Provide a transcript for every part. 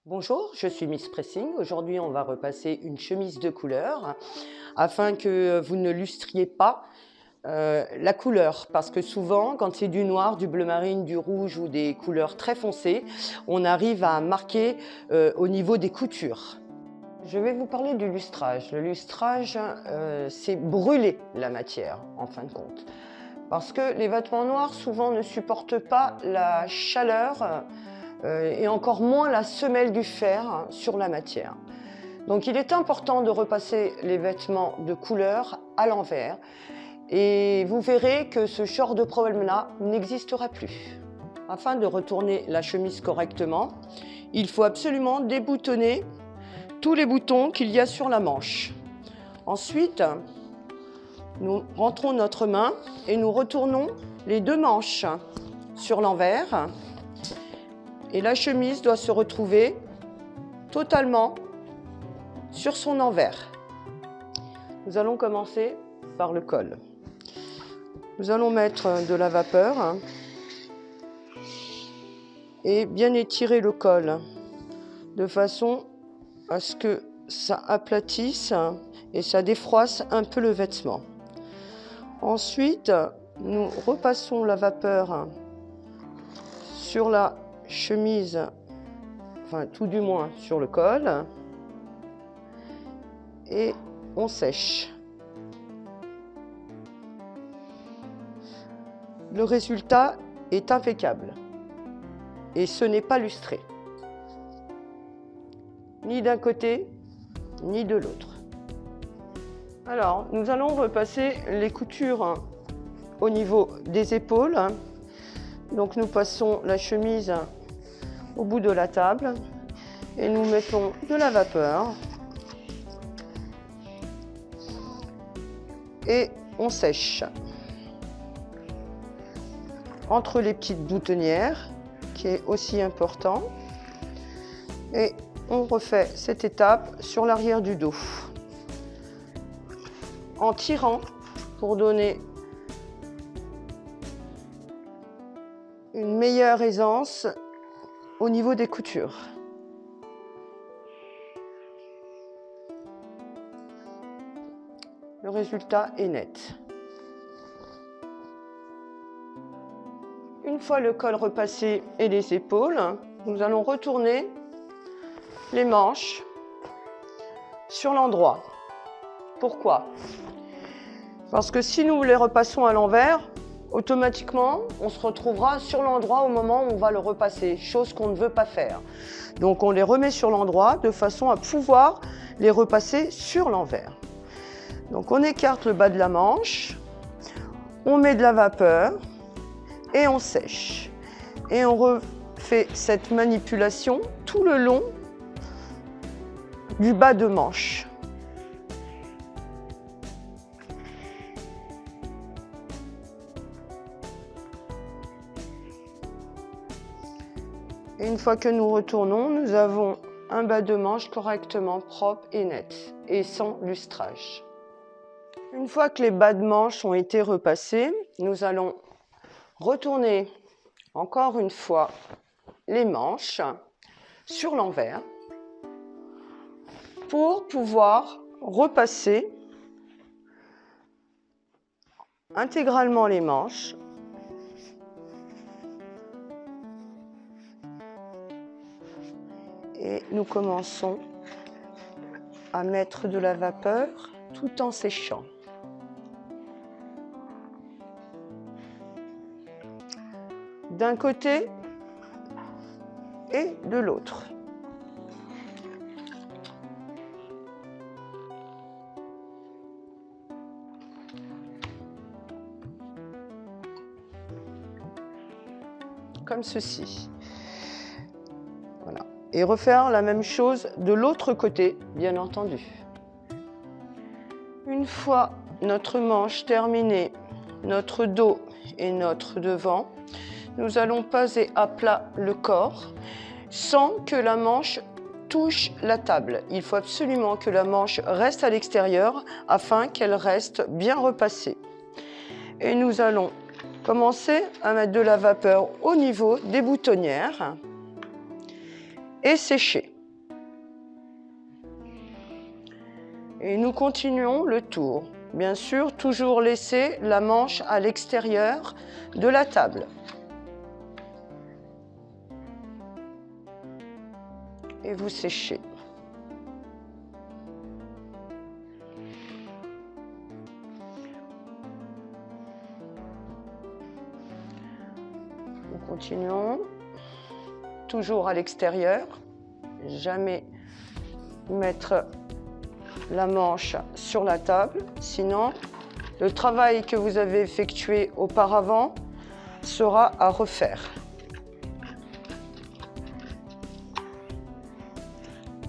Bonjour, je suis Miss Pressing. Aujourd'hui, on va repasser une chemise de couleur afin que vous ne lustriez pas la couleur. Parce que souvent, quand c'est du noir, du bleu marine, du rouge ou des couleurs très foncées, on arrive à marquer au niveau des coutures. Je vais vous parler du lustrage. Le lustrage, c'est brûler la matière, en fin de compte. Parce que les vêtements noirs, souvent, ne supportent pas la chaleur et encore moins la semelle du fer sur la matière. Donc il est important de repasser les vêtements de couleur à l'envers et vous verrez que ce genre de problème-là n'existera plus. Afin de retourner la chemise correctement, il faut absolument déboutonner tous les boutons qu'il y a sur la manche. Ensuite, nous rentrons notre main et nous retournons les deux manches sur l'envers. Et la chemise doit se retrouver totalement sur son envers. Nous allons commencer par le col. Nous allons mettre de la vapeur et bien étirer le col de façon à ce que ça aplatisse et ça défroisse un peu le vêtement. Ensuite, nous repassons la vapeur sur la chemise, enfin tout du moins sur le col, et on sèche. Le résultat est impeccable et ce n'est pas lustré, ni d'un côté ni de l'autre. Alors, nous allons repasser les coutures au niveau des épaules. Donc nous passons la chemise au bout de la table et nous mettons de la vapeur et on sèche entre les petites boutonnières, qui est aussi important, et on refait cette étape sur l'arrière du dos en tirant pour donner une meilleure aisance au niveau des coutures. Le résultat est net. Une fois le col repassé et les épaules, nous allons retourner les manches sur l'endroit. Pourquoi? Parce que si nous les repassons à l'envers, automatiquement, on se retrouvera sur l'endroit au moment où on va le repasser, chose qu'on ne veut pas faire. Donc on les remet sur l'endroit de façon à pouvoir les repasser sur l'envers. Donc on écarte le bas de la manche, on met de la vapeur et on sèche. Et on refait cette manipulation tout le long du bas de manche. Et une fois que nous retournons, nous avons un bas de manche correctement propre et net et sans lustrage. Une fois que les bas de manche ont été repassés, nous allons retourner encore une fois les manches sur l'envers pour pouvoir repasser intégralement les manches et nous commençons à mettre de la vapeur tout en séchant. D'un côté et de l'autre. Comme ceci. Voilà. Et refaire la même chose de l'autre côté, bien entendu. Une fois notre manche terminée, notre dos et notre devant, nous allons passer à plat le corps sans que la manche touche la table. Il faut absolument que la manche reste à l'extérieur afin qu'elle reste bien repassée. Et nous allons commencer à mettre de la vapeur au niveau des boutonnières et sécher. Et nous continuons le tour. Bien sûr, toujours laisser la manche à l'extérieur de la table. Et vous séchez. Nous continuons. Toujours à l'extérieur. Jamais mettre la manche sur la table, sinon le travail que vous avez effectué auparavant sera à refaire.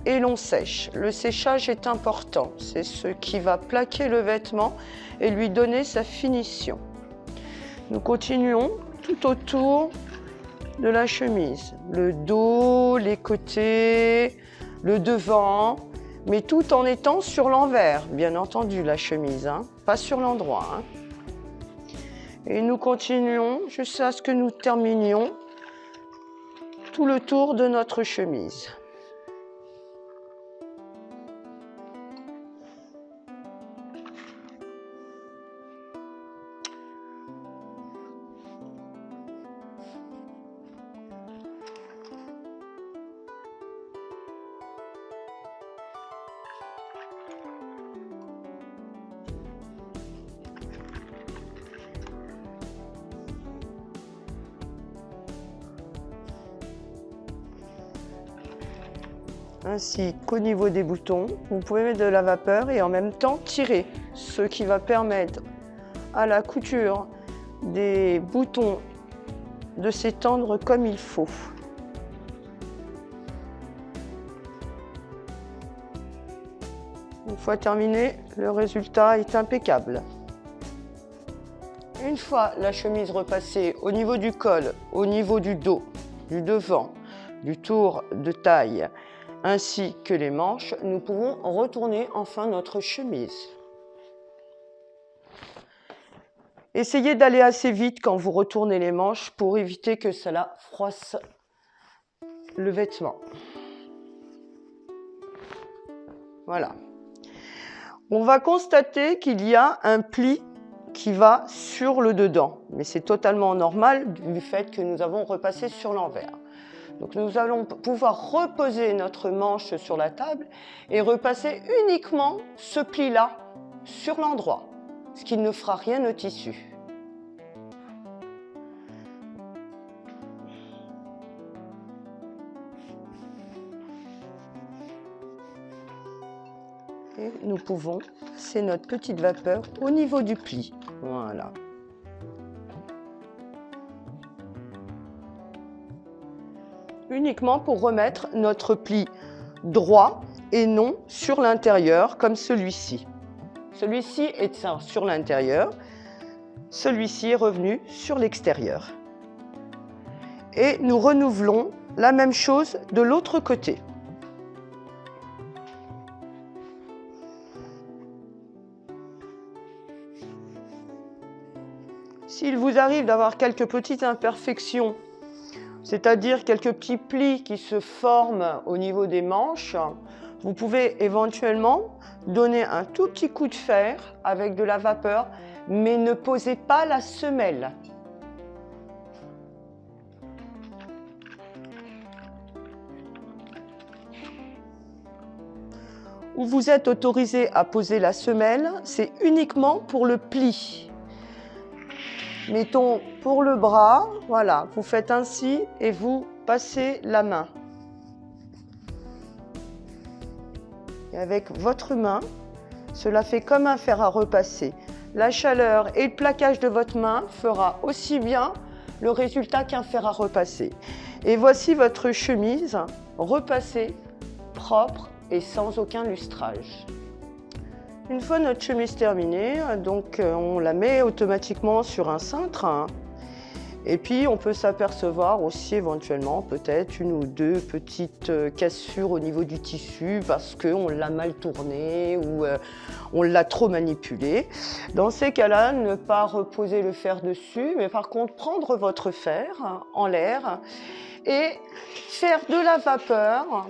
Et l'on sèche. Le séchage est important, c'est ce qui va plaquer le vêtement et lui donner sa finition. Nous continuons tout autour de la chemise, le dos, les côtés, le devant, mais tout en étant sur l'envers, bien entendu, la chemise, hein, pas sur l'endroit. Hein. Et nous continuons jusqu'à ce que nous terminions tout le tour de notre chemise. Ainsi qu'au niveau des boutons, vous pouvez mettre de la vapeur et en même temps tirer, ce qui va permettre à la couture des boutons de s'étendre comme il faut. Une fois terminé, le résultat est impeccable. Une fois la chemise repassée au niveau du col, au niveau du dos, du devant, du tour de taille, ainsi que les manches, nous pouvons retourner enfin notre chemise. Essayez d'aller assez vite quand vous retournez les manches pour éviter que cela froisse le vêtement. Voilà. On va constater qu'il y a un pli qui va sur le dedans, mais c'est totalement normal du fait que nous avons repassé sur l'envers. Donc nous allons pouvoir reposer notre manche sur la table et repasser uniquement ce pli-là sur l'endroit, ce qui ne fera rien au tissu. Et nous pouvons passer notre petite vapeur au niveau du pli. Voilà. Uniquement pour remettre notre pli droit et non sur l'intérieur comme celui-ci. Celui-ci est sur l'intérieur, celui-ci est revenu sur l'extérieur. Et nous renouvelons la même chose de l'autre côté. S'il vous arrive d'avoir quelques petites imperfections, c'est-à-dire quelques petits plis qui se forment au niveau des manches, vous pouvez éventuellement donner un tout petit coup de fer avec de la vapeur, mais ne posez pas la semelle. Où vous êtes autorisé à poser la semelle, c'est uniquement pour le pli. Mettons pour le bras, voilà, vous faites ainsi et vous passez la main. Et avec votre main, cela fait comme un fer à repasser. La chaleur et le plaquage de votre main fera aussi bien le résultat qu'un fer à repasser. Et voici votre chemise repassée, propre et sans aucun lustrage. Une fois notre chemise terminée, donc on la met automatiquement sur un cintre. Hein. Et puis on peut s'apercevoir aussi éventuellement peut-être une ou deux petites cassures au niveau du tissu parce qu'on l'a mal tourné ou on l'a trop manipulé. Dans ces cas-là, ne pas reposer le fer dessus, mais par contre prendre votre fer en l'air et faire de la vapeur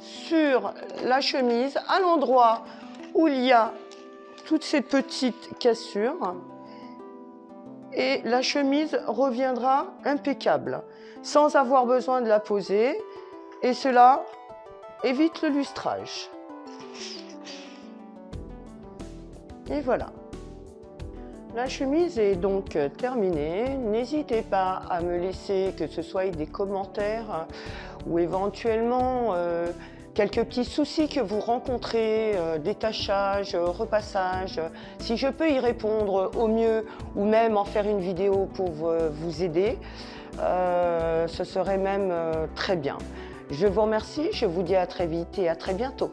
sur la chemise à l'endroit où il y a toutes ces petites cassures et la chemise reviendra impeccable sans avoir besoin de la poser et cela évite le lustrage. Et voilà. La chemise est donc terminée. N'hésitez pas à me laisser que ce soit des commentaires ou éventuellement quelques petits soucis que vous rencontrez, détachage, repassage. Si je peux y répondre au mieux ou même en faire une vidéo pour vous aider, ce serait même très bien. Je vous remercie, je vous dis à très vite et à très bientôt.